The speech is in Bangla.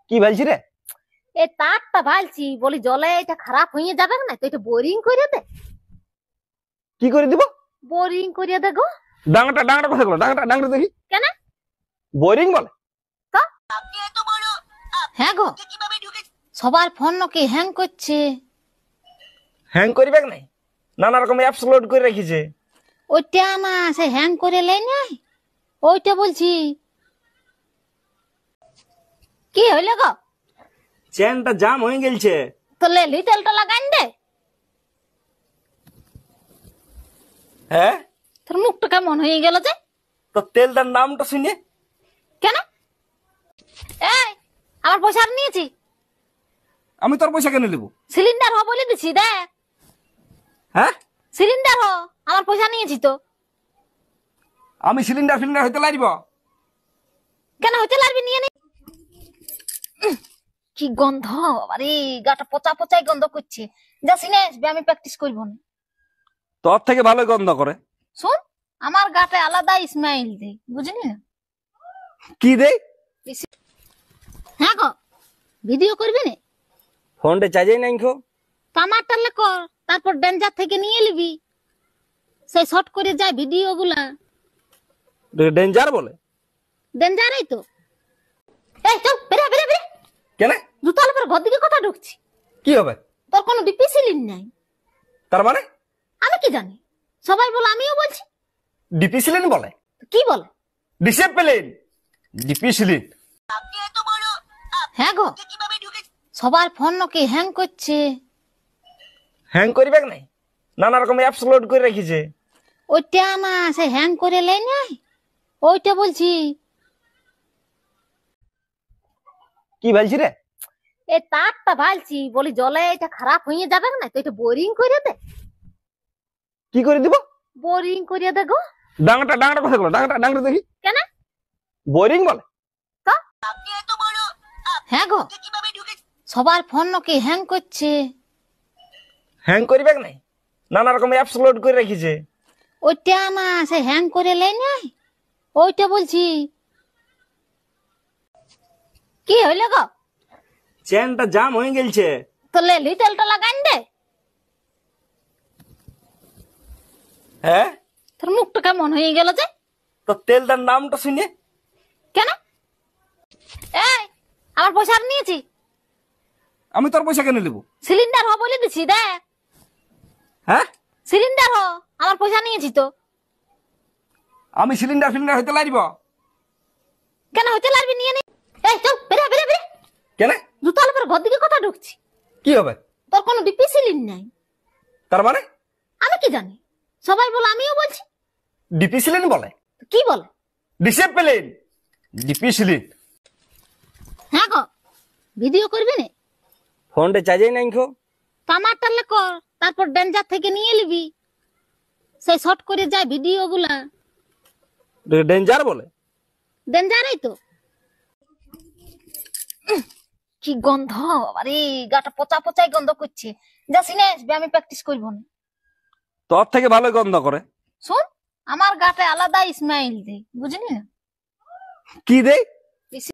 কি বলছি রে? এই তারটা ভালছি বলি জলে এটা খারাপ হয়ে যাবে না তো এটা বোরিং করে দে। কি করে দিব? বোরিং করে দে গো। ডাঙাটা কথা বলো, ডাঙাটা দেখি। কেন বোরিং বলে তো? হ্যাঁ গো, সবার ফোন নাকি হ্যাং করছে। হ্যাং করিবে নাই, নানা রকম অ্যাপস লোড করে রেখেছে। ওইটা না, সে হ্যাং করে লাই নাই, ওইটা বলছি। কি হইলো গো? চেনটা জাম হয়ে গেলছে। তো লেলি তেলটা লাগাইন দে। হ্যাঁ, তোর মুখটা কেমন হয়ে গেল যে? তো তেলটার নামটা শুনে। কেন? এই আমার পয়সা আর নিয়েছি। আমি তোর পয়সা কেন নেব? সিলিন্ডার হ বলে দিছি দেখ। হ্যাঁ, সিলিন্ডার হ, আমার পয়সা নিয়েছি তো। আমি সিলিন্ডার হইতে লাগব কেন হইতে লাগবে? নিয়ে নে। কি গন্ধ, আরে গাটা পচা পচাই গন্ধ করছে। যা সিনেস আমি প্র্যাকটিস করবো না। তোর থেকে ভালো গন্ধ করে। শুন, আমার গাতে আলাদা স্মাইল দে, বুঝলি না? কি দে? হ্যাঁ গো, ভিডিও করবি না? ফোনটা চার্জেই নাই খো। কামারটালে কর, তারপর ডেঞ্জার থেকে নিয়ে নিবি। সেই শর্ট করে যায় ভিডিও গুলা। ডেঞ্জার বলে? ডেঞ্জারই তো। এই চল বেরে বেরে বেরে। কেন? জুতার উপর ঘর দিকে কথা ঢুকছি। কি হবে? তোর কোনো ডিপি সিলিন নাই। তার মানে? আমি কি জানি, সবাই বলে আমিও বলছি। ডিপি সিলিন বলে? কি বলে? ডিসিপ্লিন। ডিপি সিলিন। হ্যাঁ গো, সবার ফোন নাকি হ্যাং করছে। হ্যাং করিবে নাই, নানা রকম অ্যাপস লোড করে রেখেছে। ওইটা না, সে হ্যাং করে লাই নাই, ওইটা বলছি। কি বলছি রে? এই তারটা ভালছি বলি জলে এটা খারাপ হয়ে যাবে না তো এটা বোরিং করে দে। কি করে দিব? বোরিং করে দে গো। ডাঙাটা কথা বলো, ডাঙাটা দেখি। কেন? বোরিং বলে? তো? হ্যাঁ গো, সবার ফোন নাকি হ্যাং করছে। হ্যাং করিবে নাই, নানা রকম অ্যাপস লোড করে রেখেছে। ওইটা না, সে হ্যাং করে লাই নাই, ওইটা বলছি। কি হইলো গো? চেনটা জাম হয়ে গেলছে। তো লেলি তেলটা লাগাইন দে। হ্যাঁ, তোর মুখটা কেমন হয়ে গেল যে? তো তেলটার নামটা শুনে। কেন? এই আমার পয়সা আর নিয়েছি। আমি তোর পয়সা কেন নেব? সিলিন্ডার হ বলে দিছি দেখ। হ্যাঁ, সিলিন্ডার হ, আমার পয়সা নিয়েছি তো। আমি সিলিন্ডার হইতে লাগব। কেন হইতে লাগবে? নিয়ে নে। এই চল বেরে বেরে বেরে। কেন? জুতার উপর ঘর দিকে কথা ঢুকছি। কি হবে? তোর কোনো ডিপি সিলিন নাই। তার মানে? আমি কি জানি, সবাই বলে আমিও বলছি। ডিপি সিলিন বলে? কি বলে? ডিসিপ্লিন। ডিপি সিলিন। হ্যাঁ গো, ভিডিও করবি না? ফোনটা চার্জেই নাই খো। কামারটালে কর, তারপর ডেঞ্জার থেকে নিয়ে নিবি। সেই শর্ট করে যায় ভিডিও গুলা। ডেঞ্জার বলে? ডেঞ্জারই তো। কি গন্ধ, আরে গাটা পচা পচাই গন্ধ করছে। যা সিনেস আমি প্র্যাকটিস করবো না। তোর থেকে ভালো গন্ধ করে। শুন, আমার গাতে আলাদা স্মাইল দে, বুঝলি না? কি দে?